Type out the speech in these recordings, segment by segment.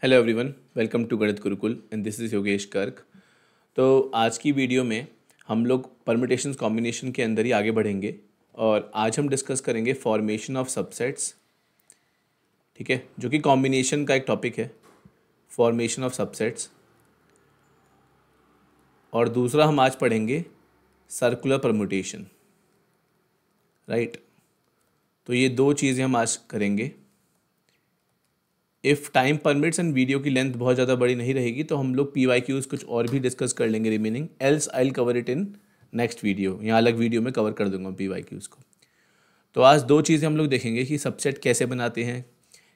Hello everyone, welcome to गणित Gurukul and this is Yogesh कर्क। तो आज की वीडियो में हम लोग परम्यूटेशंस कॉम्बिनेशन के अंदर ही आगे बढ़ेंगे और आज हम डिस्कस करेंगे फॉर्मेशन ऑफ सबसेट्स। ठीक है, जो कि कॉम्बिनेशन का एक टॉपिक है, फॉर्मेशन ऑफ सबसेट्स। और दूसरा हम आज पढ़ेंगे सर्कुलर परम्यूटेशन। राइट, तो ये दो चीज़ें हम आज करेंगे। If time permits and video की लेंथ बहुत ज़्यादा बड़ी नहीं रहेगी तो हम लोग PYQs कुछ और भी डिस्कस कर लेंगे remaining, else I will cover it in next video, या अलग वीडियो में कवर कर दूंगा PYQs को। तो आज दो चीज़ें हम लोग देखेंगे कि सबसेट कैसे बनाते हैं,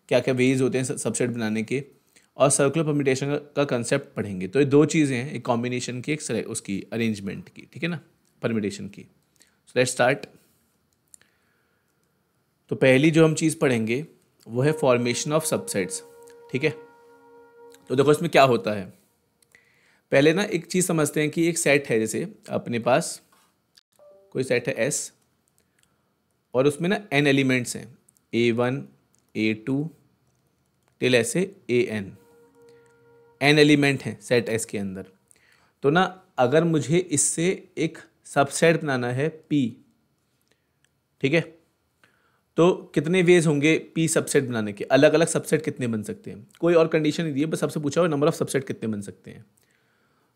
क्या क्या वेज होते हैं सबसेट बनाने के, और सर्कुलर परम्यूटेशन का कंसेप्ट पढ़ेंगे। तो ये दो चीज़ें हैं, एक कॉम्बिनेशन की, एक उसकी अरेंजमेंट की, ठीक है ना, परम्यूटेशन की। So let's start. तो पहली जो हम चीज़ पढ़ेंगे वो है फॉर्मेशन ऑफ सबसेट्स। ठीक है, तो देखो इसमें क्या होता है। पहले ना एक चीज़ समझते हैं कि एक सेट है, जैसे अपने पास कोई सेट है S और उसमें ना n एलिमेंट्स हैं, A1 A2 टिल ऐसे AN, n एलिमेंट हैं सेट S के अंदर। तो ना अगर मुझे इससे एक सबसेट बनाना है P, ठीक है, तो कितने वेज होंगे P सबसेट बनाने के, अलग अलग सबसेट कितने बन सकते हैं, कोई और कंडीशन नहीं दी है, बस सबसे पूछा हुआ नंबर ऑफ सबसेट कितने बन सकते हैं।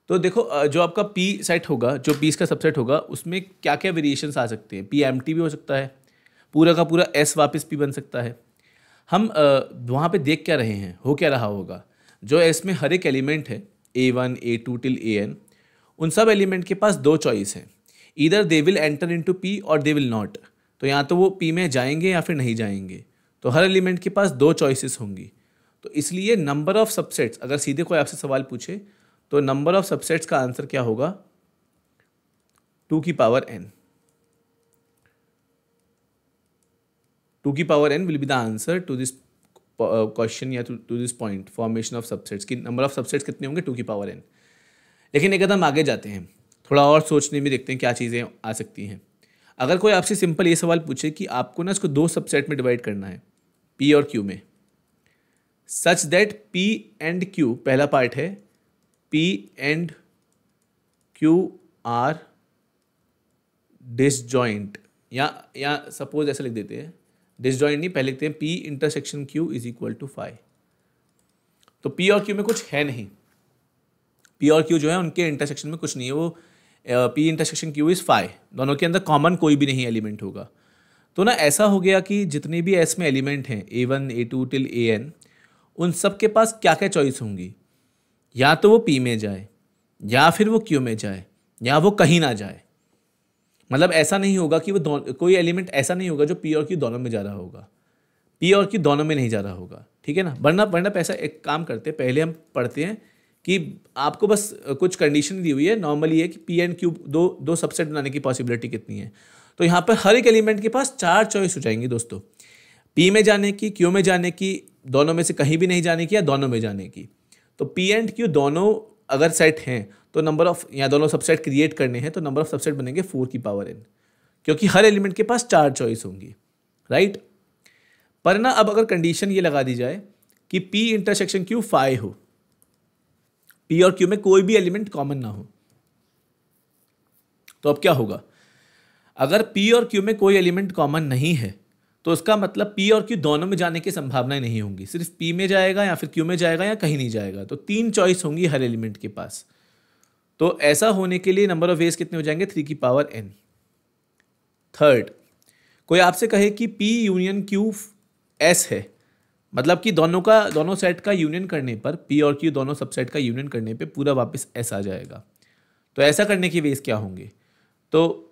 तो देखो जो आपका P सेट होगा, जो P का सबसेट होगा, उसमें क्या क्या वेरिएशंस आ सकते हैं। P एम्प्टी भी हो सकता है, पूरा का पूरा S वापस P बन सकता है। हम वहाँ पे देख क्या रहे हैं, हो क्या रहा होगा, जो S में हर एक एलिमेंट है A1 A2 टिल AN, उन सब एलिमेंट के पास दो चॉइस हैं, either they will enter into P और दे विल नॉट। तो या तो वो P में जाएंगे या फिर नहीं जाएंगे। तो हर एलिमेंट के पास दो चॉइसेस होंगी। तो इसलिए नंबर ऑफ सबसेट्स, अगर सीधे कोई आपसे सवाल पूछे तो नंबर ऑफ सबसेट्स का आंसर क्या होगा, 2 की पावर n। 2 की power n will be the answer to this question या to this point, formation of subsets की नंबर ऑफ सबसेट्स कितने होंगे, 2 की पावर n। लेकिन एक कदम आगे जाते हैं, थोड़ा और सोचने में देखते हैं क्या चीज़ें आ सकती हैं। अगर कोई आपसे सिंपल ये सवाल पूछे कि आपको ना इसको दो सबसेट में डिवाइड करना है, P और Q में, such that P and Q, पहला पार्ट है P and Q are disjoint, या सपोज ऐसा लिख देते हैं, डिसजॉइंट नहीं, पहले लिखते हैं P intersection Q is equal to phi. तो P और Q में कुछ है नहीं, P और Q जो है उनके इंटरसेक्शन में कुछ नहीं है, वो P intersection Q is phi, दोनों के अंदर कॉमन कोई भी नहीं एलिमेंट होगा। तो ना ऐसा हो गया कि जितने भी S में एलिमेंट हैं A1 A2 टिल AN, उन सब के पास क्या क्या चॉइस होंगी, या तो वो P में जाए, या फिर वो Q में जाए, या वो कहीं ना जाए। मतलब ऐसा नहीं होगा कि वो कोई एलिमेंट ऐसा नहीं होगा जो P और Q दोनों में जा रहा होगा, P और Q दोनों में नहीं जा रहा होगा। ठीक है ना, वरना पैसा एक काम करते हैं, पहले हम पढ़ते हैं कि आपको बस कुछ कंडीशन दी हुई है, नॉर्मली है कि P एंड Q दो सबसेट बनाने की पॉसिबिलिटी कितनी है। तो यहाँ पर हर एक एलिमेंट के पास 4 चॉइस हो जाएंगी दोस्तों, P में जाने की, Q में जाने की, दोनों में से कहीं भी नहीं जाने की, या दोनों में जाने की। तो P एंड Q दोनों अगर सेट हैं तो नंबर ऑफ, या दोनों सबसेट क्रिएट करने हैं तो नंबर ऑफ सबसेट बनेंगे 4 की पावर n, क्योंकि हर एलिमेंट के पास 4 चॉइस होंगी। राइट, पर ना अब अगर कंडीशन ये लगा दी जाए कि P इंटरसेक्शन Q फाई हो, P और Q में कोई भी एलिमेंट कॉमन ना हो, तो अब क्या होगा। अगर P और Q में कोई एलिमेंट कॉमन नहीं है तो उसका मतलब P और Q दोनों में जाने की संभावनाएं नहीं होंगी, सिर्फ P में जाएगा या फिर Q में जाएगा या कहीं नहीं जाएगा। तो 3 चॉइस होंगी हर एलिमेंट के पास। तो ऐसा होने के लिए नंबर ऑफ वेज कितने हो जाएंगे, 3 की पावर n। थर्ड, कोई आपसे कहे कि P यूनियन Q S है, मतलब कि दोनों सेट का यूनियन करने पर, P और Q दोनों सबसेट का यूनियन करने पे पूरा वापस S आ जाएगा। तो ऐसा करने के वेज क्या होंगे, तो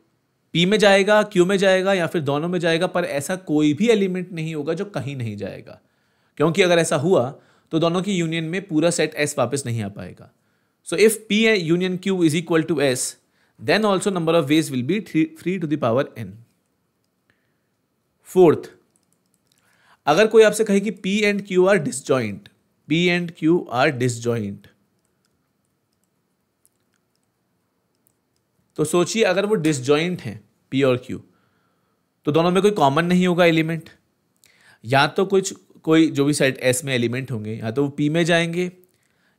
P में जाएगा, Q में जाएगा, या फिर दोनों में जाएगा, पर ऐसा कोई भी एलिमेंट नहीं होगा जो कहीं नहीं जाएगा, क्योंकि अगर ऐसा हुआ तो दोनों की यूनियन में पूरा सेट S वापस नहीं आ पाएगा। So if P union Q is equal to S, then also number of ways will be 3 to the power n। Fourth, अगर कोई आपसे कहे कि P and Q are disjoint, P and Q are disjoint, तो सोचिए अगर वो disjoint हैं P और Q, तो दोनों में कोई कॉमन नहीं होगा एलिमेंट, या तो कोई जो भी सेट एस में एलिमेंट होंगे या तो वो पी में जाएंगे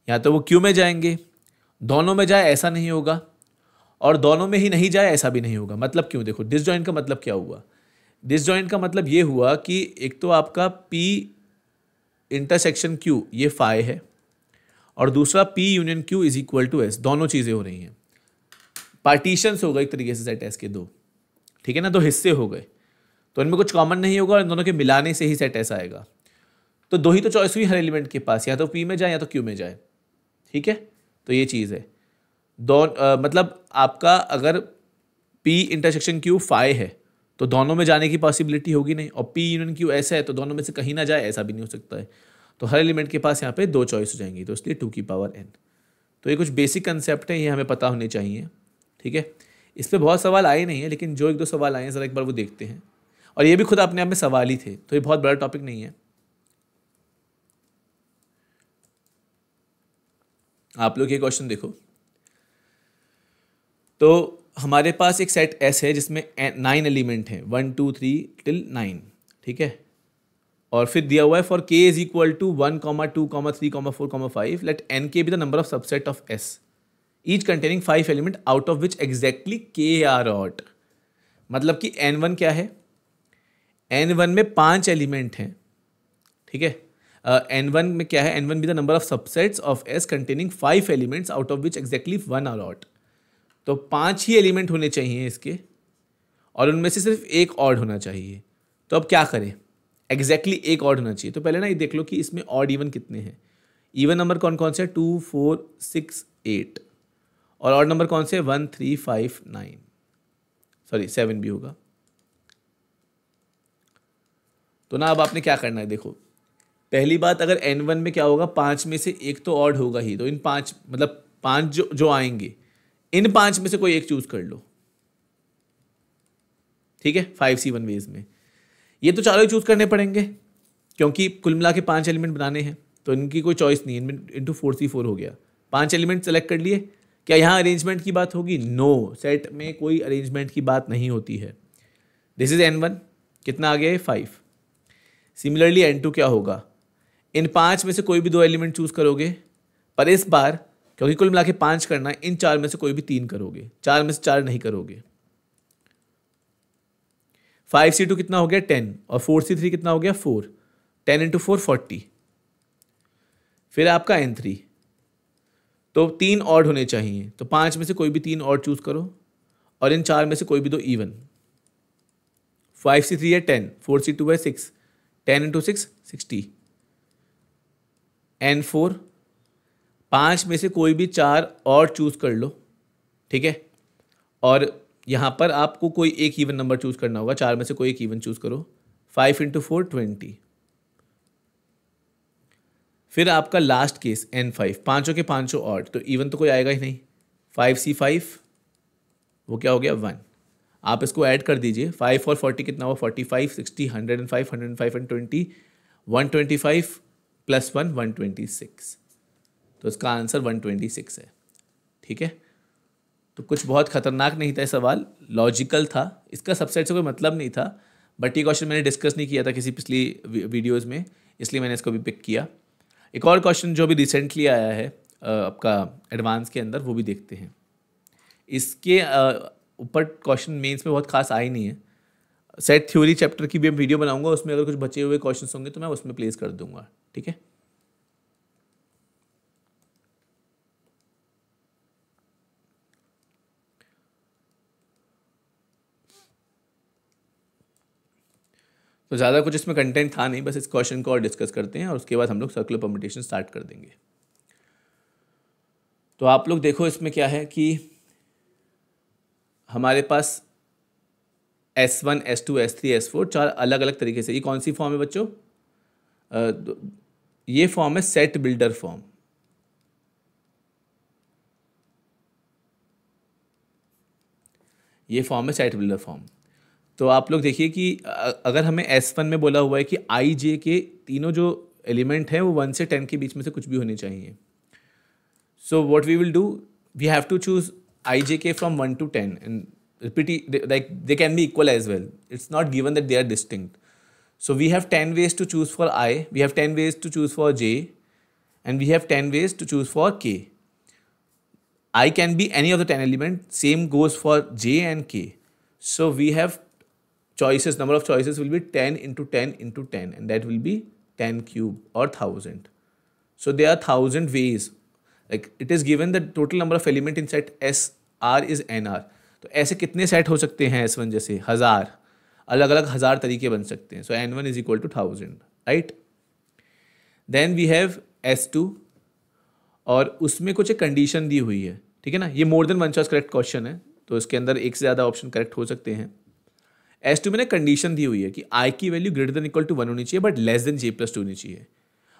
या तो वो क्यू में जाएंगे, दोनों में जाए ऐसा नहीं होगा, और दोनों में ही नहीं जाए ऐसा भी नहीं होगा। मतलब क्यों? देखो डिसजॉइंट का मतलब क्या हुआ? डिसजॉइंट का मतलब ये हुआ कि एक तो आपका P इंटरसेक्शन Q ये फाई है, और दूसरा P union Q is equal to S, दोनों चीज़ें हो रही हैं। पार्टीशंस हो गए एक तरीके से सेट एस के दो, ठीक है ना, दो हिस्से हो गए, तो इनमें कुछ कॉमन नहीं होगा और इन दोनों के मिलाने से ही सेट एस आएगा। तो दो ही तो चॉइस हुई हर एलिमेंट के पास, या तो P में जाए या तो Q में जाए, ठीक है। तो ये चीज़ है मतलब आपका अगर P इंटरसेक्शन Q फाई है तो दोनों में जाने की पॉसिबिलिटी होगी नहीं, और P यूनियन Q ऐसा है तो दोनों में से कहीं ना जाए ऐसा भी नहीं हो सकता है। तो हर एलिमेंट के पास यहाँ पे दो चॉइस हो जाएंगी, तो इसलिए 2 की पावर n। तो ये कुछ बेसिक कंसेप्ट है, ये हमें पता होने चाहिए, ठीक है। इस पर बहुत सवाल आए नहीं है, लेकिन जो एक दो सवाल आए हैं ज़रा एक बार वो देखते हैं, और ये भी खुद अपने आप में सवाल ही थे, तो ये बहुत बड़ा टॉपिक नहीं है। आप लोग ये क्वेश्चन देखो, तो हमारे पास एक सेट एस है जिसमें 9 एलिमेंट हैं, 1 2 3 till 9, ठीक है। और फिर दिया हुआ है for k is equal to 1, 2, 3, 4, 5 let N K be the number of subset of S each containing 5 element out of which exactly k are odd. मतलब कि n1 क्या है? n1 में 5 एलिमेंट हैं, ठीक है। n1 में क्या है? n1 be the number of subsets of s containing 5 elements out of which exactly 1 are odd. तो 5 ही एलिमेंट होने चाहिए इसके, और उनमें से सिर्फ एक ऑड होना चाहिए। तो अब क्या करें? एग्जैक्टली एक ऑड होना चाहिए। तो पहले ना ये देख लो कि इसमें ऑड इवन कितने हैं। इवन नंबर कौन कौन से हैं? 2 4 6 8, और ऑड नंबर कौन से हैं? 1 3 5 9, सॉरी 7 भी होगा। तो ना अब आपने क्या करना है, देखो पहली बात, अगर n1 में क्या होगा, 5 में से एक तो ऑड होगा ही, तो इन 5 मतलब 5 जो आएंगे, इन 5 में से कोई एक चूज कर लो, ठीक है। 5C1 वेज में ये तो चारों ही चूज करने पड़ेंगे, क्योंकि कुल मिला के 5 एलिमेंट बनाने हैं, तो इनकी कोई चॉइस नहीं है। इनमें इंटू 4C4 हो गया, 5 एलिमेंट सेलेक्ट कर लिए। क्या यहाँ अरेंजमेंट की बात होगी? नो, सेट में कोई अरेंजमेंट की बात नहीं होती है। दिस इज n1, कितना आ गया है? 5। सिमिलरली n2 क्या होगा? इन 5 में से कोई भी 2 एलिमेंट चूज करोगे, पर इस बार क्योंकि कुल मिला के 5 करना है, इन 4 में से कोई भी 3 करोगे, 4 में से 4 नहीं करोगे। 5C2 कितना हो गया? 10, और 4C3 कितना हो गया? 4। 10 इंटू 4 40। फिर आपका n3, तो 3 ऑड होने चाहिए, तो 5 में से कोई भी 3 ऑड चूज करो, और इन 4 में से कोई भी 2 इवन। 5C3 है 10, 4C2 है 6, 10 इंटू 6 60। n4, 5 में से कोई भी 4 और चूज कर लो, ठीक है। और यहाँ पर आपको कोई एक इवन नंबर चूज करना होगा, 4 में से कोई एक इवन चूज करो। 5 इंटू 4 20। फिर आपका लास्ट केस n5, पांचों के पांचों ऑड, तो इवन तो कोई आएगा ही नहीं। 5C5 वो क्या हो गया? 1। आप इसको ऐड कर दीजिए, 5 और 40 कितना हुआ? 45, 60, 105, 105 एंड 20, 125 प्लस 1 126। तो इसका आंसर 126 है, ठीक है। तो कुछ बहुत खतरनाक नहीं था सवाल, लॉजिकल था, इसका सबसेट से कोई मतलब नहीं था, बट ये क्वेश्चन मैंने डिस्कस नहीं किया था किसी पिछली वीडियोस में, इसलिए मैंने इसको भी पिक किया। एक और क्वेश्चन जो भी रिसेंटली आया है आपका एडवांस के अंदर, वो भी देखते हैं। इसके ऊपर क्वेश्चन मेंस में बहुत खास आई नहीं है। सेट थ्योरी चैप्टर की भी मैं वीडियो बनाऊंगा, उसमें अगर कुछ बचे हुए क्वेश्चन होंगे तो मैं उसमें प्लेस कर दूंगा, ठीक है। तो ज़्यादा कुछ इसमें कंटेंट था नहीं, बस इस क्वेश्चन को और डिस्कस करते हैं, और उसके बाद हम लोग सर्कुलर परम्यूटेशन स्टार्ट कर देंगे। तो आप लोग देखो इसमें क्या है कि हमारे पास S1, S2, S3, S4 4 अलग अलग तरीके से, ये कौन सी फॉर्म है बच्चों? ये फॉर्म है सेट बिल्डर फॉर्म। ये फॉर्म है सेट बिल्डर फॉर्म। तो आप लोग देखिए कि अगर हमें S1 में बोला हुआ है कि आई जे के तीनों जो एलिमेंट हैं वो 1 से 10 के बीच में से कुछ भी होने चाहिए। So what we will do, we have to choose I J K from 1 to 10 and repeat, like they can be equal as well. It's not given that they are distinct. So we have 10 ways to choose for I, we have 10 ways to choose for J, and we have 10 ways to choose for K. I can be any of the 10 elements, same goes for J and K. So we have choices, number of choices will be 10 into 10 into 10, and that will be 10 cube or 1000. So there are 1000 ways. Like it is given the total number of element in set S R is NR. तो ऐसे कितने set हो सकते हैं S1 जैसे 1000, अलग अलग 1000 तरीके बन सकते हैं. So N1 is equal to 1000, right. Then we have S2 और उसमें कुछ एक कंडीशन दी हुई है, ठीक है ना. ये more than one choice correct question है, तो इसके अंदर एक से ज़्यादा ऑप्शन करेक्ट हो सकते हैं. S2 में कंडीशन दी हुई है कि I की value greater than equal to 1 होनी चाहिए बट लेस देन J+2 होनी चाहिए.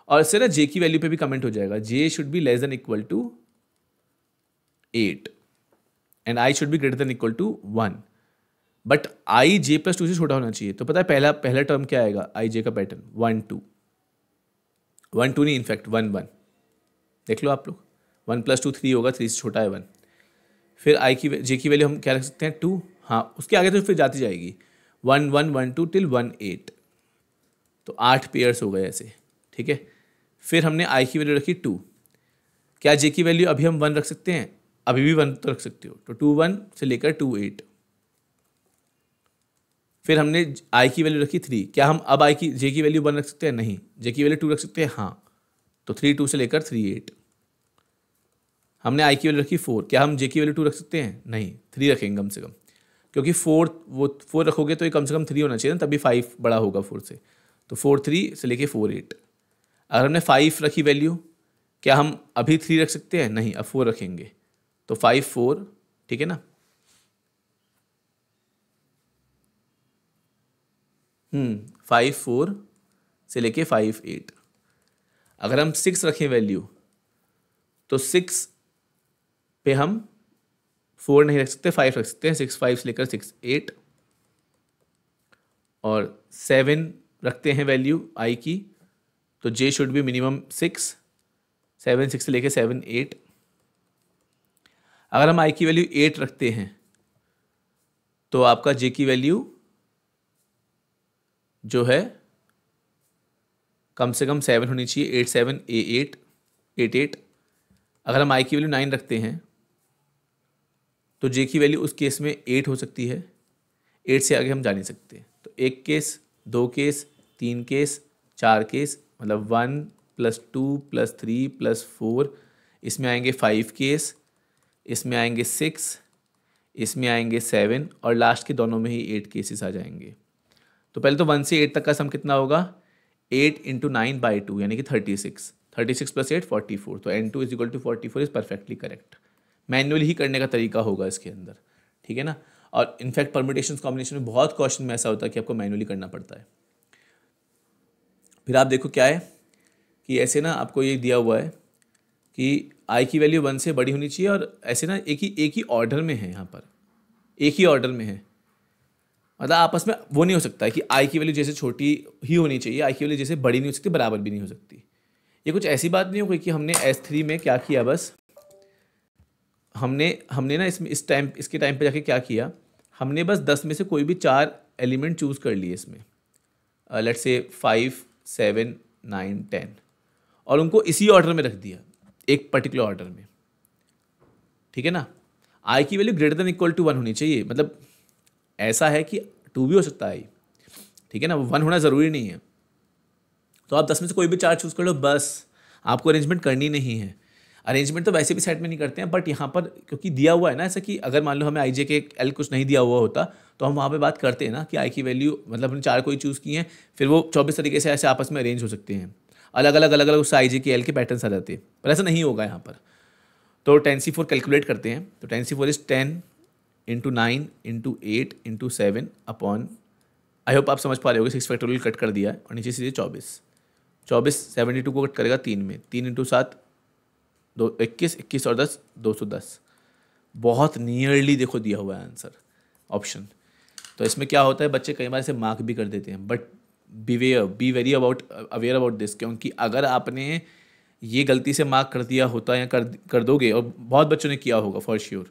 और इससे ना J की वैल्यू पे भी कमेंट हो जाएगा, J should be less than equal to 8 and I should be greater than equal to 1. But I J+2 से छोटा होना चाहिए. तो पता है पहला टर्म क्या आएगा I J का पैटर्न 1 2 1 2 नहीं, इनफैक्ट 1 1. देख लो आप लोग, 1 + 2 3 होगा, 3 से छोटा है 1. फिर J की वैल्यू हम क्या रख सकते हैं 2. हाँ, उसके आगे तो फिर जाती जाएगी 1 1 1 2 टिल 1 8. तो 8 पेयर्स हो गए ऐसे, ठीक है. फिर हमने I की वैल्यू रखी 2. क्या J की वैल्यू अभी हम 1 रख सकते हैं? अभी भी 1 तो रख सकते हो. तो 2 1 से लेकर 2 8. फिर हमने I की वैल्यू रखी 3. क्या हम अब J की वैल्यू 1 रख सकते हैं? नहीं. J की वैल्यू 2 रख सकते हैं? हाँ. तो 3 2 से लेकर 3 8. हमने I की वैल्यू रखी 4. क्या हम J की वैल्यू 2 रख सकते हैं? नहीं. 3 रखेंगे कम से कम, क्योंकि 4 रखोगे तो ये कम से कम 3 होना चाहिए ना, तभी 5 बड़ा होगा 4 से. तो 4 3 से लेके 4 8. अगर हमने 5 रखी वैल्यू, क्या हम अभी 3 रख सकते हैं? नहीं, अब 4 रखेंगे. तो 5 4, ठीक है ना. 5 4 से लेके 5 8. अगर हम 6 रखें वैल्यू, तो 6 पे हम 4 नहीं रख सकते, 5 रख सकते हैं. 6 5 से लेकर 6 8. और 7 रखते हैं वैल्यू I की, तो J शुड बी मिनिमम 6. 7 6 से लेके 7 8. अगर हम I की वैल्यू 8 रखते हैं, तो आपका J की वैल्यू जो है कम से कम 7 होनी चाहिए. 8 7 8 8 8. अगर हम I की वैल्यू 9 रखते हैं, तो J की वैल्यू उस केस में 8 हो सकती है. 8 से आगे हम जा नहीं सकते. तो 1 केस, 2 केस, 3 केस, 4 केस, मतलब 1 + 2 + 3 + 4. इसमें आएंगे 5 केस, इसमें आएंगे 6, इसमें आएंगे 7, और लास्ट के दोनों में ही 8 केसेस आ जाएंगे. तो पहले तो 1 से 8 तक का सम कितना होगा? 8 × 9/2 यानी कि 36. 36 + 8 44. तो N2 = 44 is perfectly correct. Manually ही करने का तरीका होगा इसके अंदर, ठीक है ना. और इनफैक्ट परम्यूटेशंस कॉम्बिनेशन में बहुत क्वेश्चन में ऐसा होता है कि आपको मैनुअली करना पड़ता है. फिर आप देखो क्या है कि ऐसे ना आपको ये दिया हुआ है कि I की वैल्यू 1 से बड़ी होनी चाहिए, और ऐसे ना एक ही ऑर्डर में है. यहाँ पर एक ही ऑर्डर में है, मतलब आपस में वो नहीं हो सकता है कि I की वैल्यू जैसे छोटी ही होनी चाहिए, I की वैल्यू जैसे बड़ी नहीं हो सकती, बराबर भी नहीं हो सकती. ये कुछ ऐसी बात नहीं हो गई कि हमने S3 में क्या किया, बस हमने ना इसके टाइम पे जाके क्या किया, हमने बस 10 में से कोई भी 4 एलिमेंट चूज़ कर लिए इसमें, लेट्स से 5 7 9 10, और उनको इसी ऑर्डर में रख दिया, एक पर्टिकुलर ऑर्डर में, ठीक है ना. I की value greater than equal to 1 होनी चाहिए. मतलब ऐसा है कि 2 भी हो सकता है, ठीक है ना, 1 होना ज़रूरी नहीं है. तो आप 10 में से कोई भी 4 चूज़ कर लो, बस आपको अरेंजमेंट करनी नहीं है. अरेंजमेंट तो वैसे भी सेट में नहीं करते हैं, बट यहाँ पर क्योंकि दिया हुआ है ना, ऐसा कि अगर मान लो हमें I J के L कुछ नहीं दिया हुआ होता, तो हम वहाँ पे बात करते हैं ना कि I की वैल्यू, मतलब हमने 4 कोई चूज़ किए हैं, फिर वो 24 तरीके से ऐसे आपस में अरेंज हो सकते हैं, अलग अलग उससे I J के L के पैटर्न्स आ जाते हैं. पर ऐसा नहीं होगा यहाँ पर. तो 10C4 कैलकुलेट करते हैं. तो 10C4 is 10 × 9 × 8 × 7 upon, I hope आप समझ पा रहे होगे, 6 फैक्टोरियल कट कर दिया है, और नीचे सीधे 24 72 को कट करेगा 3 में. 3 × 7 21 21 और 10 210. बहुत नियरली देखो दिया हुआ है आंसर ऑप्शन. तो इसमें क्या होता है, बच्चे कई बार इसे मार्क भी कर देते हैं, but be very aware about this, क्योंकि अगर आपने ये गलती से मार्क कर दिया होता या कर दोगे, और बहुत बच्चों ने किया होगा फॉर श्योर,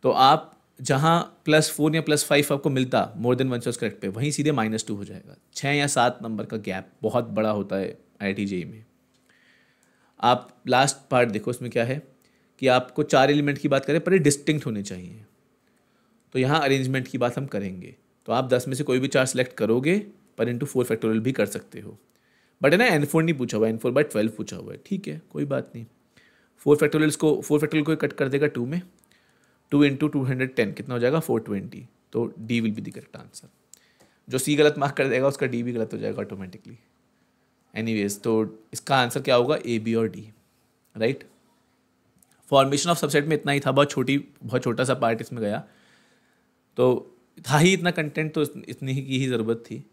तो आप जहाँ +4 या +5 आपको मिलता more than one choice correct पे, वहीं सीधे -2 हो जाएगा। 6 या 7 नंबर का गैप बहुत बड़ा होता है IIT जेईई में। आप लास्ट पार्ट देखो, उसमें क्या है कि आपको 4 एलिमेंट की बात करें पर ये डिस्टिंक्ट होने चाहिए। तो यहाँ अरेंजमेंट की बात हम करेंगे। तो आप 10 में से कोई भी 4 सेलेक्ट करोगे, पर इंटू 4 फैक्टोरियल भी कर सकते हो। बट है ना, N4 नहीं पूछा हुआ है, N4/12 पूछा हुआ है। ठीक है, कोई बात नहीं। 4 फैक्टोरियल को कट कर देगा 2 में। 2 इंटू 210 कितना हो जाएगा? 420। तो D will be the correct answer. जो सी गलत मार्क कर देगा उसका डी भी गलत हो जाएगा ऑटोमेटिकली। एनीवेज, तो इसका आंसर क्या होगा? ए, बी और D, right. Formation of subset में इतना ही था, बहुत छोटा सा पार्ट इसमें गया। तो था ही इतना कंटेंट, तो इतनी ही की ही ज़रूरत थी।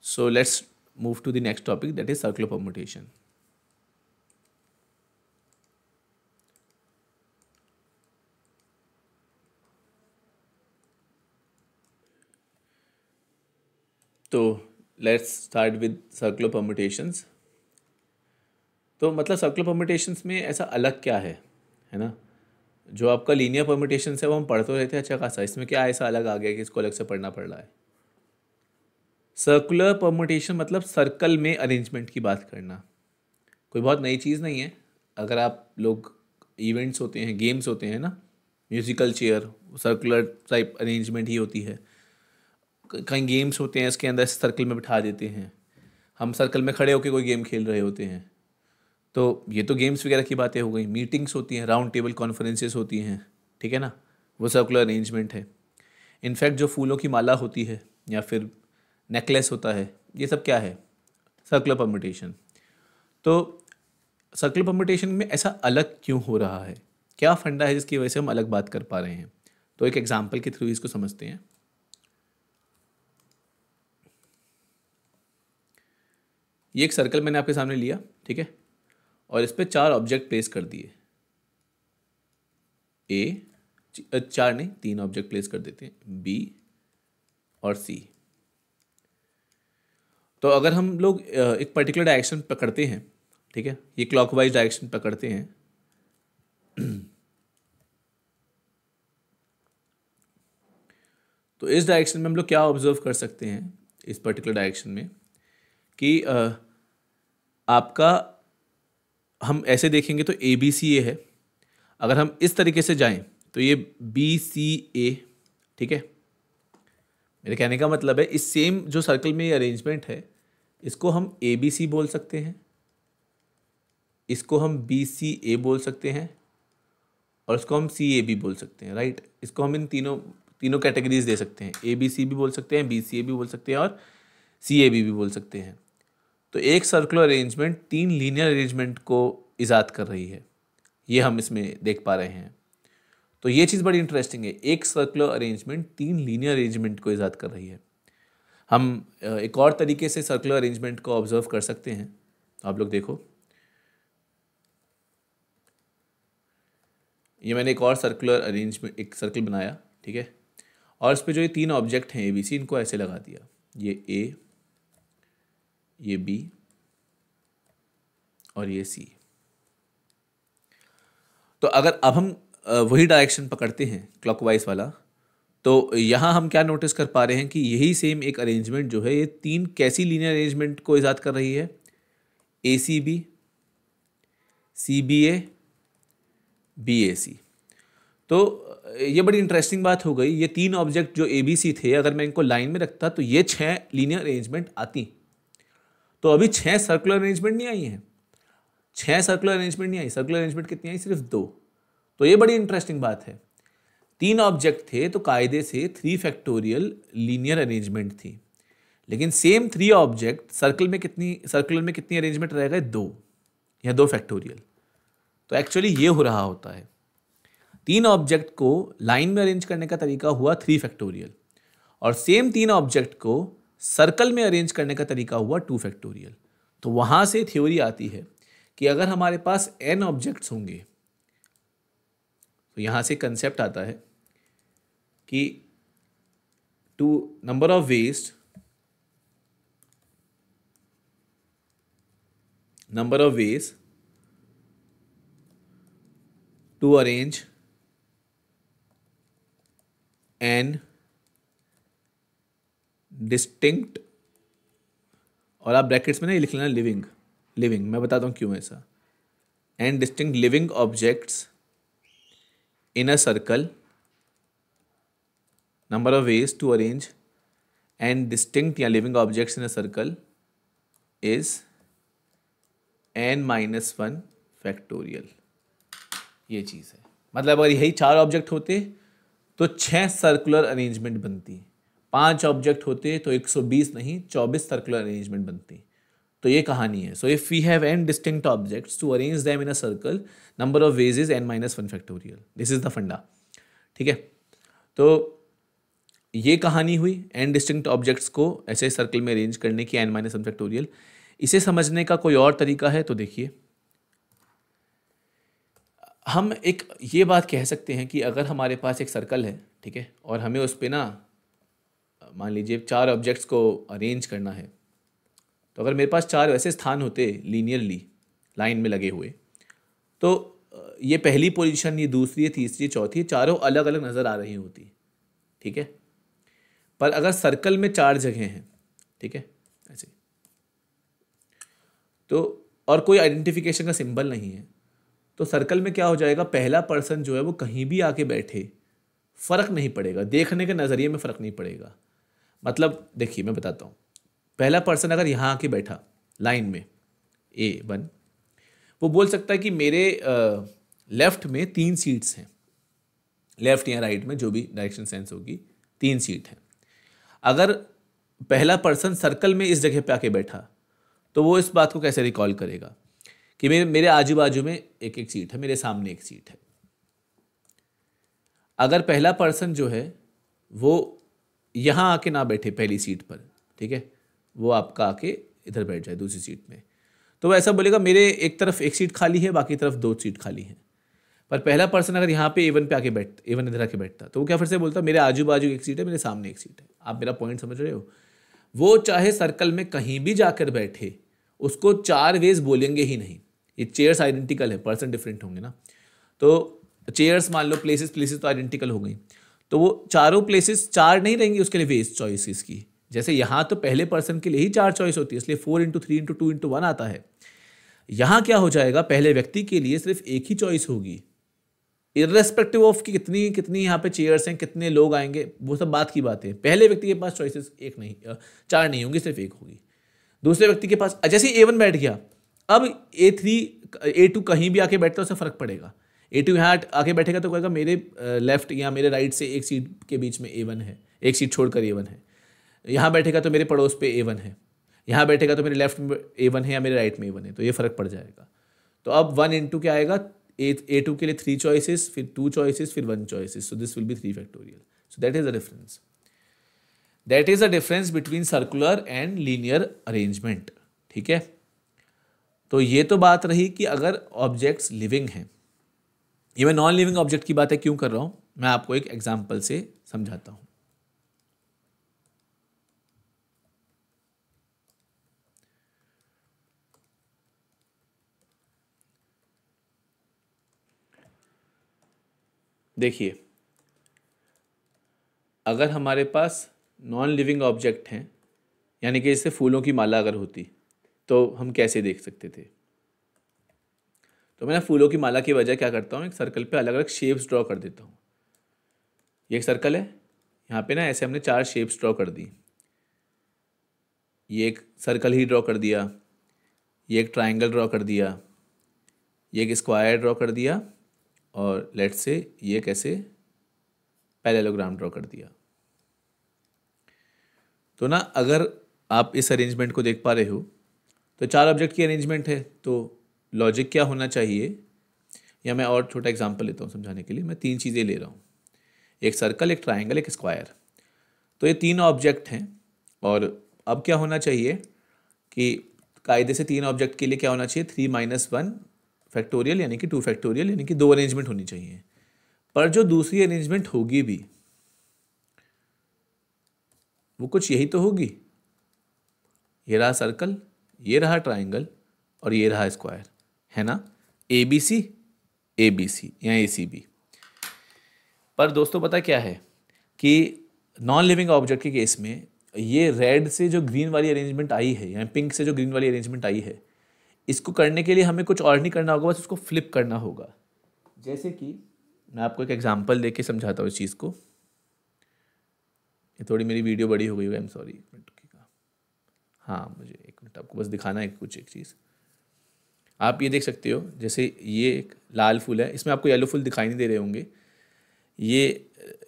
So let's move to the next topic, that is circular permutation. तो let's start with circular permutations. तो मतलब सर्कुलर परमुटेशंस में ऐसा अलग क्या है ना? जो आपका लीनियर परमुटेशंस है वो हम पढ़ तो रहे थे अच्छा खासा, इसमें क्या ऐसा अलग आ गया कि इसको अलग से पढ़ना पड़ रहा है? सर्कुलर परमुटेशन मतलब सर्कल में अरेंजमेंट की बात करना, कोई बहुत नई चीज़ नहीं है। अगर आप लोग इवेंट्स होते हैं, गेम्स होते हैं ना, musical chair circular type arrangement ही होती है। कई गेम्स होते हैं इसके अंदर सर्कल में बिठा देते हैं, हम सर्कल में खड़े होकर कोई गेम खेल रहे होते हैं। तो ये तो गेम्स वगैरह की बातें हो गई। मीटिंग्स होती हैं, राउंड टेबल कॉन्फ्रेंसेस होती हैं, ठीक है ना, वो सर्कुलर अरेंजमेंट है। इनफैक्ट जो फूलों की माला होती है या फिर नेकलेस होता है, ये सब क्या है? Circular permutation. तो सर्कुलर परमुटेशन में ऐसा अलग क्यों हो रहा है? क्या फंडा है जिसकी वजह से हम अलग बात कर पा रहे हैं? तो एक एग्जाम्पल के थ्रू इसको समझते हैं। ये एक सर्कल मैंने आपके सामने लिया, ठीक है, और इस पर 4 ऑब्जेक्ट प्लेस कर दिए। ए, 4 नहीं 3 ऑब्जेक्ट प्लेस कर देते हैं, बी और सी। तो अगर हम लोग एक पर्टिकुलर डायरेक्शन पकड़ते हैं, ठीक है, ये क्लॉकवाइज डायरेक्शन पकड़ते हैं, तो इस डायरेक्शन में हम लोग क्या ऑब्जर्व कर सकते हैं इस पर्टिकुलर डायरेक्शन में कि आपका, हम ऐसे देखेंगे तो ए बी सी ए है। अगर हम इस तरीके से जाएं तो ये बी सी ए, ठीक है। मेरे कहने का मतलब है इस सेम जो सर्कल में ये अरेंजमेंट है, इसको हम ए बी सी बोल सकते हैं, इसको हम बी सी ए बोल सकते हैं, और इसको हम सी ए बी बोल सकते हैं, राइट। इसको हम इन तीनों कैटेगरीज दे सकते हैं, ए बी सी भी बोल सकते हैं, बी सी ए भी बोल सकते हैं, और सी ए बी भी बोल सकते हैं। तो एक सर्कुलर अरेंजमेंट 3 लीनियर अरेंजमेंट को इजाद कर रही है, ये हम इसमें देख पा रहे हैं। तो ये चीज़ बड़ी इंटरेस्टिंग है, एक सर्कुलर अरेंजमेंट 3 लीनियर अरेंजमेंट को इजाद कर रही है। हम एक और तरीके से सर्कुलर अरेंजमेंट को ऑब्जर्व कर सकते हैं। आप लोग देखो, ये मैंने एक और सर्कुलर अरेंजमेंट, एक सर्कल बनाया, ठीक है, और इस पर जो ये 3 ऑब्जेक्ट हैं ए बी सी, इनको ऐसे लगा दिया, ये ए, ये बी और ये सी। तो अगर अब हम वही डायरेक्शन पकड़ते हैं क्लॉकवाइज वाला, तो यहाँ हम क्या नोटिस कर पा रहे हैं कि यही सेम एक अरेंजमेंट जो है ये 3 कैसी लीनियर अरेंजमेंट को इजाद कर रही है? ए सी बी, सी बी ए, बी ए सी। तो ये बड़ी इंटरेस्टिंग बात हो गई। ये 3 ऑब्जेक्ट जो ए बी सी थे, अगर मैं इनको लाइन में रखता तो ये 6 लीनियर अरेंजमेंट आती। तो अभी 6 सर्कुलर अरेंजमेंट नहीं आई हैं, 6 सर्कुलर अरेंजमेंट नहीं आई। सर्कुलर अरेंजमेंट कितनी आई? सिर्फ 2। तो ये बड़ी इंटरेस्टिंग बात है। 3 ऑब्जेक्ट थे तो कायदे से 3 फैक्टोरियल लीनियर अरेंजमेंट थी, लेकिन सेम 3 ऑब्जेक्ट सर्कुलर में कितनी अरेंजमेंट रह गए? 2 या 2 फैक्टोरियल। तो एक्चुअली ये हो रहा होता है, 3 ऑब्जेक्ट को लाइन में अरेंज करने का तरीका हुआ 3 फैक्टोरियल, और सेम 3 ऑब्जेक्ट को सर्कल में अरेंज करने का तरीका हुआ 2 फैक्टोरियल। तो वहाँ से थ्योरी आती है कि अगर हमारे पास n ऑब्जेक्ट्स होंगे, तो यहाँ से कंसेप्ट आता है कि to number of ways to arrange N distinct, और आप ब्रैकेट्स में ना ये लिख लेना लिविंग, लिविंग मैं बताता हूँ क्यों ऐसा, n distinct living objects in a circle, number of ways to arrange N distinct या living objects in a circle is n-1 factorial. ये चीज़ है, मतलब अगर यही 4 ऑब्जेक्ट होते तो 6 सर्कुलर अरेंजमेंट बनती, 5 ऑब्जेक्ट होते तो 120 नहीं 24 सर्कुलर अरेंजमेंट बनती। तो ये कहानी है। So if we have n distinct objects to arrange them in a circle, number of ways is n-1 factorial. This is the funda, ठीक है। तो ये कहानी हुई n डिस्टिंक्ट ऑब्जेक्ट्स को ऐसे सर्कल में अरेंज करने की, n-1 फैक्टोरियल। इसे समझने का कोई और तरीका है तो देखिए, हम एक ये बात कह सकते हैं कि अगर हमारे पास एक सर्कल है, ठीक है, और हमें उस पर ना मान लीजिए 4 ऑब्जेक्ट्स को अरेंज करना है, तो अगर मेरे पास 4 वैसे स्थान होते लीनियरली लाइन में लगे हुए, तो ये पहली पोजीशन, ये दूसरी, ये तीसरी, ये चौथी, चारों अलग अलग नज़र आ रही होती, ठीक है। पर अगर सर्कल में 4 जगह हैं, ठीक है, ऐसे, तो और कोई आइडेंटिफिकेशन का सिंबल नहीं है, तो सर्कल में क्या हो जाएगा, पहला पर्सन जो है वो कहीं भी आके बैठे फ़र्क नहीं पड़ेगा, देखने के नज़रिए में फ़र्क नहीं पड़ेगा। मतलब देखिए मैं बताता हूँ, पहला पर्सन अगर यहाँ आके बैठा लाइन में A1, वो बोल सकता है कि मेरे लेफ़्ट में 3 सीट्स हैं, लेफ़्ट या राइट में जो भी डायरेक्शन सेंस होगी 3 सीट हैं। अगर पहला पर्सन सर्कल में इस जगह पे आके बैठा तो वो इस बात को कैसे रिकॉल करेगा कि मेरे आजू बाजू में एक एक सीट है, मेरे सामने एक सीट है। अगर पहला पर्सन जो है वो यहाँ आके ना बैठे पहली सीट पर, ठीक है, वो आपका आके इधर बैठ जाए दूसरी सीट में, तो वो ऐसा बोलेगा मेरे एक तरफ एक सीट खाली है, बाकी तरफ 2 सीट खाली हैं। पर पहला पर्सन अगर यहाँ पे A1 पे आके A1 इधर आके बैठता, तो वो क्या फिर से बोलता मेरे आजू बाजू एक सीट है, मेरे सामने एक सीट है। आप मेरा पॉइंट समझ रहे हो? वो चाहे सर्कल में कहीं भी जाकर बैठे, उसको 4 वेज बोलेंगे ही नहीं। ये चेयर्स आइडेंटिकल है, पर्सन डिफरेंट होंगे ना, तो चेयर्स मान लो, प्लेसेस तो आइडेंटिकल हो गई, तो वो चारों प्लेसेस 4 नहीं रहेंगी उसके लिए वेज चॉइसेस की। जैसे यहाँ तो पहले पर्सन के लिए ही 4 चॉइस होती है, इसलिए 4x3x2x1 आता है। यहाँ क्या हो जाएगा, पहले व्यक्ति के लिए सिर्फ एक ही चॉइस होगी, इर्रेस्पेक्टिव ऑफ कि कितनी कितनी यहाँ पे चेयर्स हैं, कितने लोग आएंगे, वो सब बात की बात है। पहले व्यक्ति के पास चॉइसेस 4 नहीं होंगी, सिर्फ एक होगी। दूसरे व्यक्ति के पास जैसे A1 बैठ गया, अब A3 A2 कहीं भी आके बैठता है उससे फ़र्क पड़ेगा। A2 यहाँ आके बैठेगा तो कहेगा मेरे लेफ्ट या मेरे राइट से एक सीट के बीच में A1 है, एक सीट छोड़कर A1 है। यहाँ बैठेगा तो मेरे पड़ोस पे A1 है, यहाँ बैठेगा तो मेरे लेफ्ट में A1 है या मेरे राइट में A1 है, तो ये फ़र्क पड़ जाएगा। तो अब 1 क्या आएगा, A2 के लिए 3 चॉइसेस, फिर 2 चॉइसेस, फिर 1 choices, so this will be 3 factorial. So that is the difference, that is the difference between circular and linear arrangement, ठीक है। तो ये तो बात रही कि अगर ऑब्जेक्ट्स लिविंग हैं। ये मैं नॉन लिविंग ऑब्जेक्ट की बातें क्यों कर रहा हूँ, मैं आपको एक एग्जाम्पल से समझाता हूँ। देखिए, अगर हमारे पास नॉन लिविंग ऑब्जेक्ट हैं, यानी कि जैसे फूलों की माला अगर होती, तो हम कैसे देख सकते थे। तो मैं फूलों की माला की वजह क्या करता हूँ, एक सर्कल पे अलग अलग शेप्स ड्रॉ कर देता हूँ। ये एक सर्कल है, यहाँ पे ना ऐसे हमने 4 शेप्स ड्रॉ कर दी। ये एक सर्कल ही ड्रॉ कर दिया, ये एक ट्रायंगल ड्रॉ कर दिया, ये एक स्क्वायर ड्रॉ कर दिया, और लेट्स से ये कैसे पैरेललोग्राम ड्रॉ कर दिया। तो ना अगर आप इस अरेंजमेंट को देख पा रहे हो, तो 4 ऑब्जेक्ट की अरेंजमेंट है, तो लॉजिक क्या होना चाहिए, या मैं और छोटा एग्जांपल लेता हूँ समझाने के लिए। मैं 3 चीज़ें ले रहा हूँ, एक सर्कल, एक ट्रायंगल, एक स्क्वायर। तो ये 3 ऑब्जेक्ट हैं, और अब क्या होना चाहिए कि कायदे से 3 ऑब्जेक्ट के लिए क्या होना चाहिए, 3-1 फैक्टोरियल यानी कि 2 फैक्टोरियल, यानी कि 2 अरेंजमेंट होनी चाहिए। पर जो दूसरी अरेंजमेंट होगी भी वो कुछ यही तो होगी। ये रहा सर्कल, ये रहा ट्रायंगल, और ये रहा स्क्वायर, है ना, ABC या ACB। पर दोस्तों पता क्या है, कि नॉन लिविंग ऑब्जेक्ट के केस में ये रेड से जो ग्रीन वाली अरेंजमेंट आई है या पिंक से जो ग्रीन वाली अरेंजमेंट आई है, इसको करने के लिए हमें कुछ और नहीं करना होगा, बस उसको फ्लिप करना होगा। जैसे कि मैं आपको एक एग्जांपल देके समझाता हूँ इस चीज़ को। ये थोड़ी मेरी वीडियो बड़ी हो गई है, आई एम सॉरी, एक मिनट रुकिएगा। हाँ, मुझे एक मिनट आपको बस दिखाना है कुछ एक चीज़। आप ये देख सकते हो, जैसे ये एक लाल फूल है, इसमें आपको येलो फूल दिखाई नहीं दे रहे होंगे। ये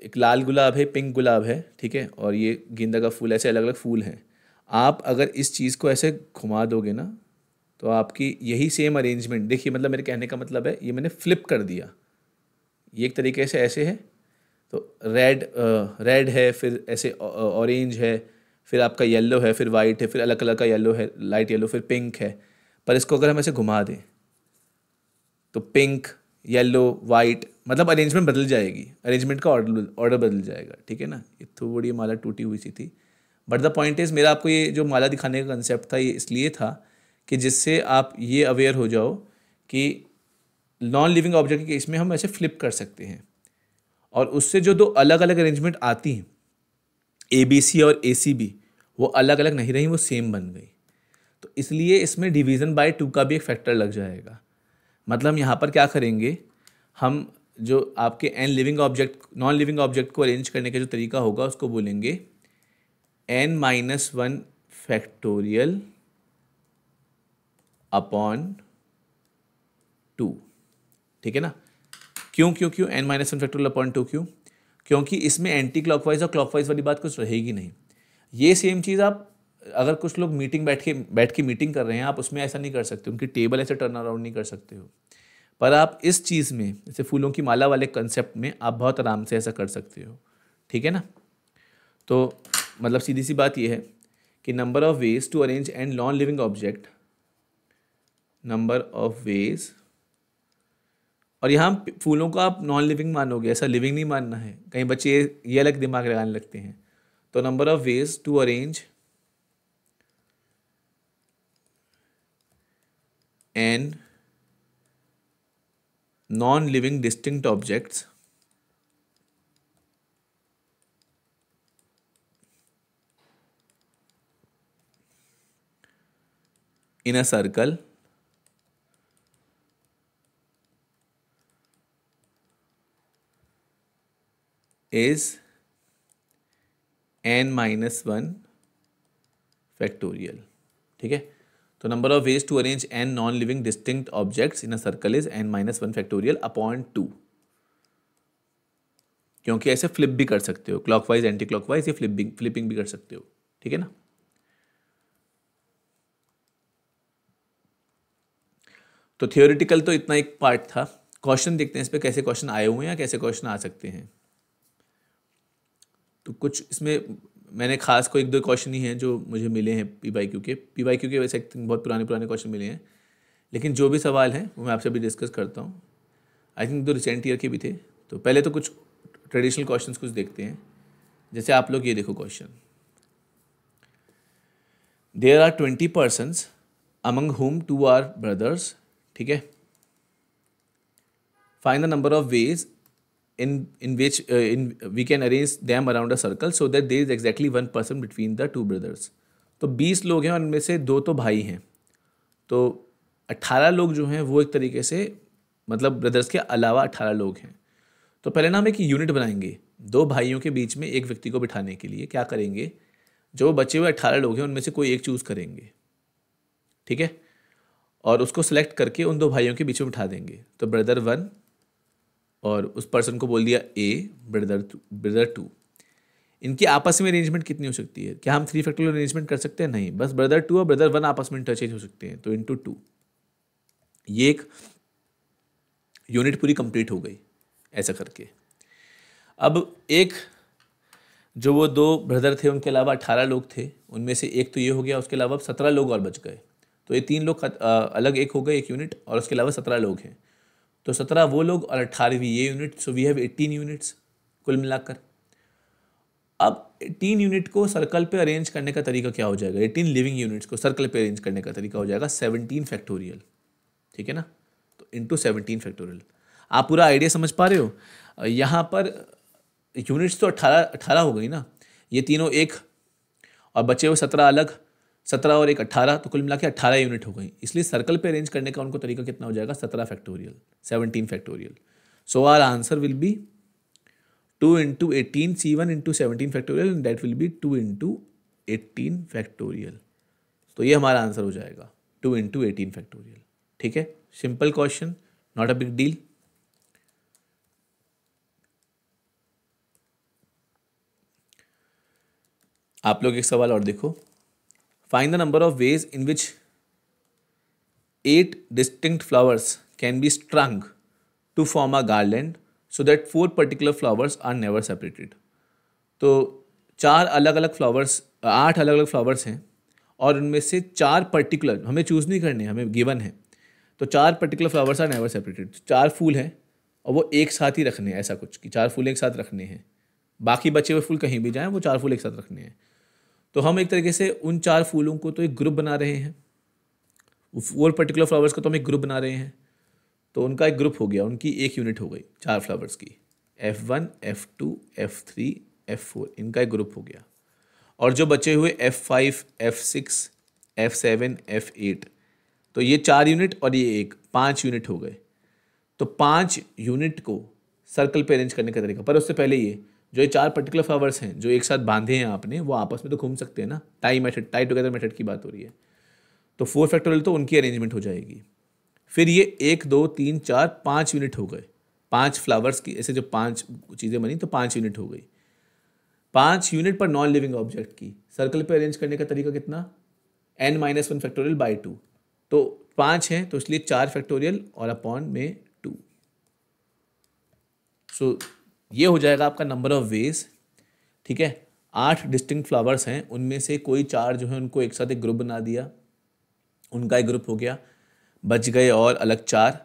एक लाल गुलाब है, पिंक गुलाब है, ठीक है, और ये गेंदा का फूल, ऐसे अलग अलग फूल हैं। आप अगर इस चीज़ को ऐसे घुमा दोगे ना, तो आपकी यही सेम अरेंजमेंट देखिए, मतलब मेरे कहने का मतलब है ये मैंने फ्लिप कर दिया। ये एक तरीके से ऐसे है, तो रेड है, फिर ऐसे ऑरेंज है, फिर आपका येलो है, फिर वाइट है, फिर अलग कलर का येलो है, लाइट येलो, फिर पिंक है। पर इसको अगर हम ऐसे घुमा दें तो पिंक, येलो, वाइट, मतलब अरेंजमेंट बदल जाएगी, अरेंजमेंट का ऑर्डर बदल जाएगा, ठीक है ना। ये थोड़ी माला टूटी हुई सी थी, बट द पॉइंट इज़, मेरा आपको ये जो माला दिखाने का कंसेप्ट था ये इसलिए था कि जिससे आप ये अवेयर हो जाओ कि नॉन लिविंग ऑब्जेक्ट के केस में हम ऐसे फ्लिप कर सकते हैं, और उससे जो दो अलग अलग अरेंजमेंट आती हैं, ABC और ACB, वो अलग अलग नहीं रही, वो सेम बन गई। तो इसलिए इसमें डिवीज़न बाय 2 का भी एक फैक्टर लग जाएगा। मतलब हम यहाँ पर क्या करेंगे, हम जो आपके नॉन लिविंग ऑब्जेक्ट को अरेंज करने का जो तरीका होगा उसको बोलेंगे n-1 फैक्टोरियल अपॉन 2, ठीक है ना। क्यों n-1 फैक्टोरियल अपॉन 2 क्यों? क्योंकि इसमें एंटी क्लॉकवाइज और क्लॉकवाइज वाली बात कुछ रहेगी नहीं। ये सेम चीज़ आप अगर कुछ लोग मीटिंग बैठ के मीटिंग कर रहे हैं, आप उसमें ऐसा नहीं कर सकते, उनकी टेबल ऐसे टर्न अराउंड नहीं कर सकते हो। पर आप इस चीज़ में, जैसे फूलों की माला वाले कंसेप्ट में, आप बहुत आराम से ऐसा कर सकते हो, ठीक है ना। तो मतलब सीधी सी बात यह है कि number of ways to arrange and non living object, number of ways, और यहाँ फूलों को आप नॉन लिविंग मानोगे, ऐसा लिविंग नहीं मानना है। कई बच्चे ये अलग दिमाग लगाने लगते हैं। तो number of ways to arrange and non living distinct objects in a circle is n-1 factorial, ठीक है। तो number of ways to arrange n non living distinct objects in a circle is n-1 factorial upon 2। क्योंकि ऐसे flip भी कर सकते हो, clockwise anti clockwise, ये फ्लिपिंग भी कर सकते हो, ठीक है ना। तो थियोरिटिकल तो इतना एक पार्ट था। क्वेश्चन देखते हैं इस पे, कैसे क्वेश्चन आए हुए हैं या कैसे क्वेश्चन आ सकते हैं। तो कुछ इसमें मैंने खास को 1-2 क्वेश्चन ही हैं जो मुझे मिले हैं PYQ के वैसे बहुत पुराने क्वेश्चन मिले हैं, लेकिन जो भी सवाल हैं वो मैं आपसे भी डिस्कस करता हूँ। आई थिंक 2 रिसेंट ईयर के भी थे। तो पहले तो कुछ ट्रेडिशनल क्वेश्चंस कुछ देखते हैं। जैसे आप लोग ये देखो question, there are 20 persons among whom 2 are brothers, ठीक है। Find the number of ways in which we can arrange them around a circle so that there is exactly 1 person between the 2 brothers। तो 20 लोग हैं और उनमें से 2 तो भाई हैं, तो 18 लोग जो हैं वो एक तरीके से, मतलब ब्रदर्स के अलावा 18 लोग हैं। तो पहले ना हम एक यूनिट बनाएंगे 2 भाइयों के बीच में एक व्यक्ति को बिठाने के लिए। क्या करेंगे, जो बचे हुए 18 लोग हैं उनमें से कोई एक चूज़ करेंगे, ठीक है, और उसको सेलेक्ट करके उन 2 भाइयों के बीच में बिठा देंगे। तो ब्रदर 1, और उस पर्सन को बोल दिया A, ब्रदर 2। इनकी आपस में अरेंजमेंट कितनी हो सकती है? क्या हम 3 फैक्टोरियल अरेंजमेंट कर सकते हैं? नहीं, बस ब्रदर 2 और ब्रदर 1 आपस में इंटरचेंज हो सकते हैं, तो इंटू 2। ये एक यूनिट पूरी कंप्लीट हो गई ऐसा करके। अब एक जो वो 2 ब्रदर थे उनके अलावा 18 लोग थे, उनमें से एक तो ये हो गया, उसके अलावा 17 लोग और बच गए। तो ये 3 लोग अलग एक हो गए, एक यूनिट, और उसके अलावा 17 लोग हैं। तो 17 वो लोग और 18वीं ये unit, so we have 18 units कुल मिलाकर। अब 18 यूनिट को सर्कल पे अरेंज करने का तरीका क्या हो जाएगा? 18 लिविंग यूनिट्स को सर्कल पे अरेंज करने का तरीका हो जाएगा 17 फैक्टोरियल, ठीक है ना। तो इंटू 17 फैक्टोरियल। आप पूरा आइडिया समझ पा रहे हो? यहाँ पर यूनिट्स तो 18 हो गई ना, ये तीनों एक और बचे हुए 17 अलग, 17 और एक 18, तो कुल मिला के 18 यूनिट हो गई। इसलिए सर्कल पे अरेंज करने का उनको तरीका कितना हो जाएगा, 17 factorial, 17 factorial. So our answer will be 2 into 18 C1 into 17 factorial and that will be 2 into 18 factorial. तो ये हमारा आंसर हो जाएगा 2 into 18 फैक्टोरियल। ठीक है, simple question, not a big deal. आप लोग एक सवाल और देखो, find the number of ways in which 8 distinct flowers can be strung to form a garland so that 4 particular flowers are never separated। तो 4 अलग अलग फ्लावर्स, 8 अलग अलग फ्लावर्स हैं और उनमें से 4 पर्टिकुलर हमें चूज़ नहीं करने, हमें गिवन है। तो 4 particular flowers are never separated, 4 फूल हैं और वो एक साथ ही रखने हैं, ऐसा कुछ कि 4 फूल एक साथ रखने हैं, बाकी बचे हुए फूल कहीं भी जाएं, वो 4 फूल एक साथ रखने हैं। तो हम एक तरीके से उन 4 फूलों को तो एक ग्रुप बना रहे हैं, वो पर्टिकुलर फ्लावर्स को तो हम एक ग्रुप बना रहे हैं, तो उनका एक ग्रुप हो गया, उनकी एक यूनिट हो गई 4 फ्लावर्स की, F1 F2 F3 F4, इनका एक ग्रुप हो गया। और जो बचे हुए F5 F6 F7 F8, तो ये 4 यूनिट और ये एक 5 यूनिट हो गए। तो 5 यूनिट को सर्कल पे अरेंज करने का तरीका, पर उससे पहले ये जो ये 4 पर्टिकुलर फ्लावर्स हैं जो एक साथ बांधे हैं आपने, वो आपस में तो घूम सकते हैं ना, tie method, tie together method की बात हो रही है। तो 4 फैक्टोरियल तो उनकी अरेंजमेंट हो जाएगी। फिर ये 1 2 3 4 5 यूनिट हो गए, 5 फ्लावर्स की ऐसे जो 5 चीज़ें बनी, तो 5 यूनिट हो गई। 5 यूनिट पर नॉन लिविंग ऑब्जेक्ट की सर्कल पे अरेंज करने का तरीका कितना, n-1 फैक्टोरियल बाई 2। तो 5 हैं तो इसलिए 4 फैक्टोरियल और अपॉन में 2। सो ये हो जाएगा आपका नंबर ऑफ वेज। ठीक है, 8 डिस्टिंक्ट फ्लावर्स हैं, उनमें से कोई 4 जो है उनको एक साथ एक ग्रुप बना दिया, उनका एक ग्रुप हो गया, बच गए और अलग 4,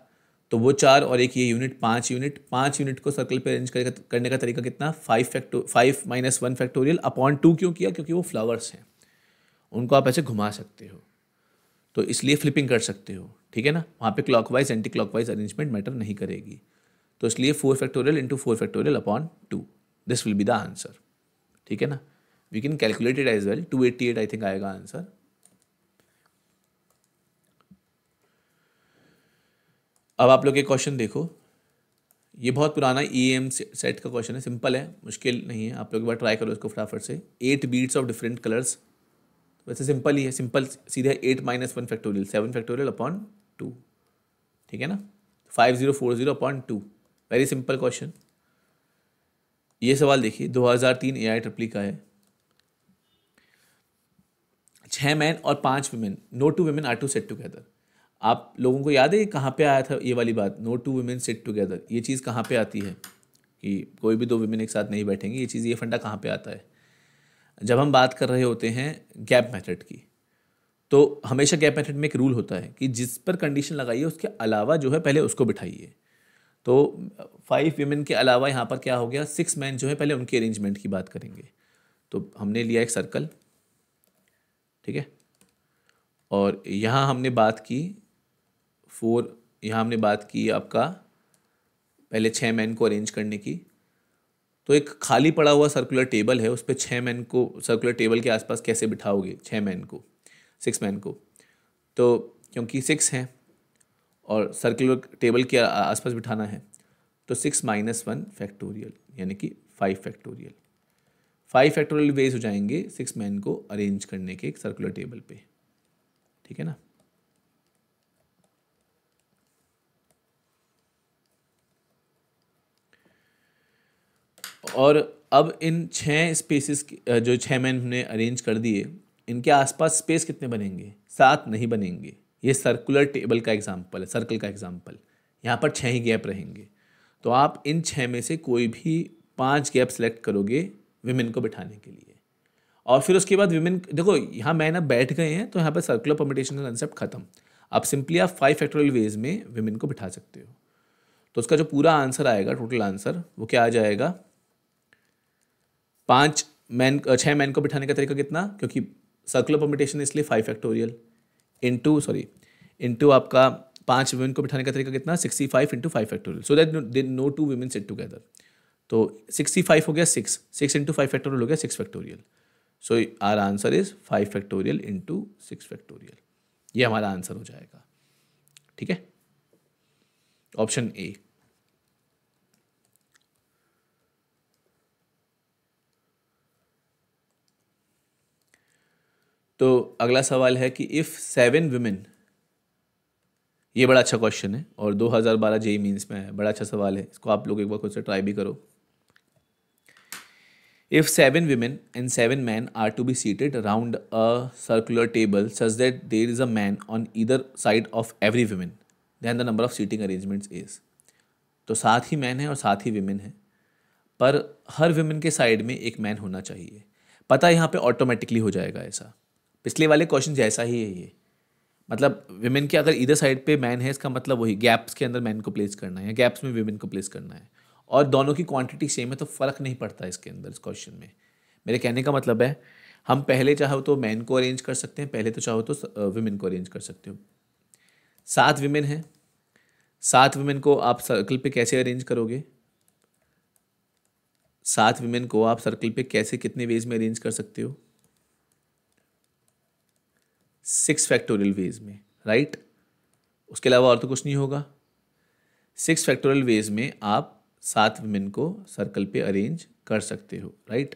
तो वो 4 और एक ये यूनिट 5 यूनिट। 5 यूनिट को सर्कल पे अरेंज करने का तरीका कितना, 5-1 फैक्टोरियल अपॉन 2। क्यों किया, क्योंकि वो फ्लावर्स हैं, उनको आप ऐसे घुमा सकते हो, तो इसलिए फ्लिपिंग कर सकते हो। ठीक है ना, वहाँ पे clockwise anti clockwise arrangement matter नहीं करेगी, तो इसलिए 4 factorial into 4 factorial upon 2, this will be the answer. ठीक है ना, we can calculate it as well, 288 I think आएगा आंसर। अब आप लोग ये क्वेश्चन देखो, ये बहुत पुराना EM सेट का क्वेश्चन है, सिंपल है, मुश्किल नहीं है, आप लोग एक बार ट्राई करो इसको फटाफट से। 8 बीड्स ऑफ डिफरेंट कलर्स, वैसे सिंपल ही है, सिंपल सीधे 8-1 फैक्टोरियल 7 फैक्टोरियल अपॉन 2। ठीक है ना, 5040 अपॉन 2, वेरी सिंपल क्वेश्चन। ये सवाल देखिए, 2003 AIEEE का है। 6 मैन और 5 women, no 2 women are to set together. आप लोगों को याद है ये कहाँ पे आया था, ये वाली बात, नो 2 वुमेन सिट टुगेदर, ये चीज़ कहाँ पे आती है कि कोई भी 2 वुमेन एक साथ नहीं बैठेंगी, ये चीज़, ये फंडा कहाँ पे आता है, जब हम बात कर रहे होते हैं गैप मेथड की। तो हमेशा गैप मेथड में एक रूल होता है कि जिस पर कंडीशन लगाइए उसके अलावा जो है पहले उसको बिठाइए। तो 5 वुमेन के अलावा यहाँ पर क्या हो गया, 6 मैन जो है पहले उनके अरेंजमेंट की बात करेंगे। तो हमने लिया एक सर्कल, ठीक है, और यहाँ हमने बात की 4, यहाँ हमने बात की आपका पहले 6 मैन को अरेंज करने की। तो एक खाली पड़ा हुआ सर्कुलर टेबल है, उस पर 6 मैन को सर्कुलर टेबल के आसपास कैसे बिठाओगे, 6 मैन को, 6 मैन को, तो क्योंकि 6 हैं और सर्कुलर टेबल के आसपास बिठाना है, तो 6-1 फैक्टोरियल यानी कि 5 फैक्टोरियल। 5 फैक्टोरियल वेज हो जाएंगे 6 मैन को अरेंज करने के एक सर्कुलर टेबल पे। ठीक है ना, और अब इन 6 स्पेसिस जो 6 मैन हमने अरेंज कर दिए, इनके आसपास स्पेस कितने बनेंगे, 7 नहीं बनेंगे। ये सर्कुलर टेबल का एग्जांपल है, सर्कल का एग्जांपल, यहाँ पर 6 ही गैप रहेंगे। तो आप इन 6 में से कोई भी 5 गैप सेलेक्ट करोगे विमेन को बिठाने के लिए, और फिर उसके बाद विमेन, देखो यहाँ मैन अब बैठ गए हैं, तो यहाँ पर सर्कुलर परम्यूटेशन का कंसेप्ट खत्म। अब सिंपली आप 5 फैक्टोरियल वेज में विमेन को बिठा सकते हो। तो उसका जो पूरा आंसर आएगा, टोटल आंसर, वो क्या आ जाएगा, 6 मैन को बिठाने का तरीका कितना, क्योंकि सर्कुलर परम्यूटेशन इसलिए 5 फैक्टोरियल इंटू आपका 5 वुमेन को बिठाने का तरीका कितना, 65 into 5 factorial, so that no 2 women sit together. तो 65 हो गया 6 इंटू 5 फैक्टोरियल हो गया 6 factorial. So our answer is 5 factorial into 6 factorial. ये हमारा आंसर हो जाएगा. ठीक है, ऑप्शन ए. तो अगला सवाल है कि इफ़ 7 विमेन, ये बड़ा अच्छा क्वेश्चन है और 2012 जेई मीन्स में है, बड़ा अच्छा सवाल है, इसको आप लोग एक बार खुद से ट्राई भी करो. If 7 women and 7 men are to be seated around a circular table such that there is a man on either side of every woman, then the number of seating arrangements is. तो 7 ही man है और 7 ही women है, पर हर women के side में एक man होना चाहिए. पता है यहाँ पे ऑटोमेटिकली हो जाएगा ऐसा, पिछले वाले क्वेश्चन जैसा ही है ये. मतलब विमेन के अगर इधर साइड पे मैन है, इसका मतलब वही गैप्स के अंदर मैन को प्लेस करना है या गैप्स में विमेन को प्लेस करना है, और दोनों की क्वांटिटी सेम है, तो फ़र्क नहीं पड़ता इसके अंदर इस क्वेश्चन में. मेरे कहने का मतलब है, हम पहले चाहो तो मैन को अरेंज कर सकते हैं, पहले तो चाहो तो विमेन को अरेंज कर सकते हो. 7 विमेन है, 7 विमेन को आप सर्कल पे कैसे अरेंज करोगे? 7 विमेन को आप सर्कल पे कैसे, कितने वेज में अरेंज कर सकते हो? 6 फैक्टोरियल वेज में, राइट. उसके अलावा और तो कुछ नहीं होगा. 6 फैक्टोरियल वेज में आप 7 विमेन को सर्कल पे अरेंज कर सकते हो, राइट.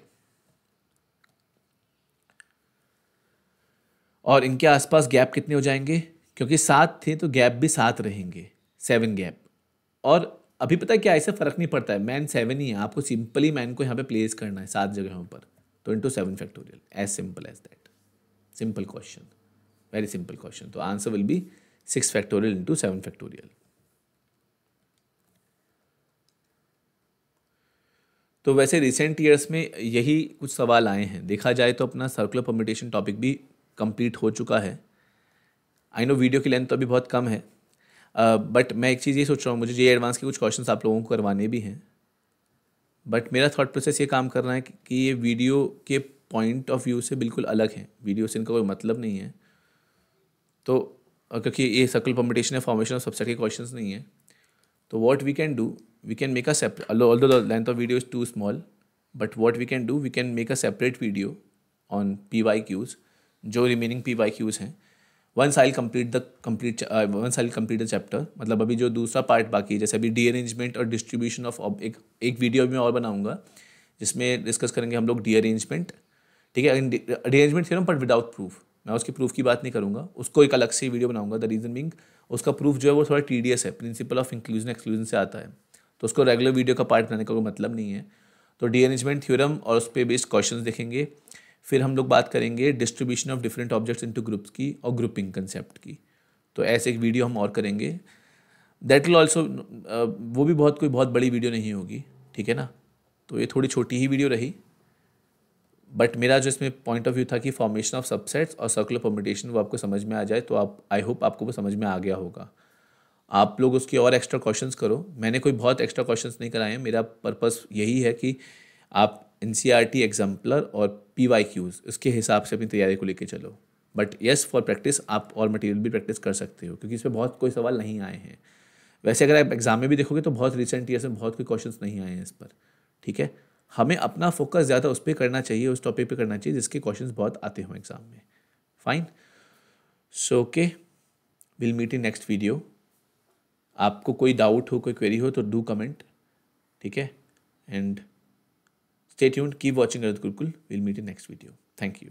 और इनके आसपास गैप कितने हो जाएंगे? क्योंकि 7 थे तो गैप भी 7 रहेंगे, 7 गैप. और अभी पता है क्या, ऐसे फर्क नहीं पड़ता है, मैन 7 ही है, आपको सिंपली मैन को यहाँ पे प्लेस करना है 7 जगहों पर, तो into 7 factorial, as simple as that. Simple question, very simple question. तो answer will be 6 factorial into 7 factorial. तो वैसे रिसेंट ईयर्स में यही कुछ सवाल आए हैं. देखा जाए तो अपना सर्कुलर परम्यूटेशन टॉपिक भी कंप्लीट हो चुका है. आई नो वीडियो की लेंथ तो अभी बहुत कम है, बट मैं एक चीज़ ये सोच रहा हूँ, मुझे जे एडवांस के कुछ क्वेश्चंस आप लोगों को करवाने भी हैं. बट मेरा थॉट प्रोसेस ये काम कर रहा है कि ये वीडियो के पॉइंट ऑफ व्यू से बिल्कुल अलग है, वीडियो से इनका कोई मतलब नहीं है. तो क्योंकि ये सर्कुलर परम्यूटेशन है, फॉर्मेशन ऑफ सबसेट के क्वेश्चंस नहीं है, तो what we can do, we can make a separate, although the length of video is too small, but what we can do, we can make a separate video on PYQs, जो remaining PYQs हैं. once I'll complete the chapter, मतलब अभी जो दूसरा part बाकी है, जैसे अभी डी अरेंजमेंट और डिस्ट्रीब्यूशन ऑफ एक वीडियो में और बनाऊंगा जिसमें डिस्कस करेंगे हम लोग डी अरेंजमेंट. ठीक है, D arrangement theorem but without proof. मैं उसकी प्रूफ की बात नहीं करूंगा, उसको एक अलग से वीडियो बनाऊंगा. द रीजन बीइंग उसका प्रूफ जो है वो थोड़ा टीडियस है, प्रिंसिपल ऑफ इंक्लूजन एक्सक्लूजन से आता है, तो उसको रेगुलर वीडियो का पार्ट बनाने का कोई मतलब नहीं है. तो डी अरेंजमेंट थ्योरम और उस पर बेस्ड क्वेश्चंस देखेंगे. फिर हम लोग बात करेंगे distribution of different objects into groups की और ग्रुपिंग कंसेप्ट की. तो ऐसे एक वीडियो हम और करेंगे. दैट विल ऑल्सो, वो भी कोई बहुत बड़ी वीडियो नहीं होगी, ठीक है ना. तो ये थोड़ी छोटी ही वीडियो रही, बट मेरा जो इसमें पॉइंट ऑफ व्यू था कि फॉर्मेशन ऑफ सबसेट्स और सर्कुलर परम्यूटेशन वो आपको समझ में आ जाए, तो आप, आई होप आपको वो समझ में आ गया होगा. आप लोग उसकी और एक्स्ट्रा क्वेश्चंस करो. मैंने कोई बहुत एक्स्ट्रा क्वेश्चंस नहीं कराए हैं, मेरा पर्पस यही है कि आप एनसीईआरटी एग्जाम्पलर और पीवाईक्यूज इसके हिसाब से अपनी तैयारी को लेके चलो. बट येस, फॉर प्रैक्टिस आप और मटेरियल भी प्रैक्टिस कर सकते हो, क्योंकि इसमें बहुत कोई सवाल नहीं आए हैं. वैसे अगर आप एग्जाम में भी देखोगे तो बहुत रिसेंट ईयर्स में बहुत कोई क्वेश्चंस नहीं आए हैं इस पर. ठीक है, हमें अपना फोकस ज़्यादा उस पर करना चाहिए, उस टॉपिक पे करना चाहिए जिसके क्वेश्चंस बहुत आते हों एग्जाम में. Fine, so okay, will meet in next video. आपको कोई डाउट हो, कोई क्वेरी हो तो डू कमेंट. ठीक है, and stay tuned, keep watching Arvind Gurukul. Will meet in next video. Thank you.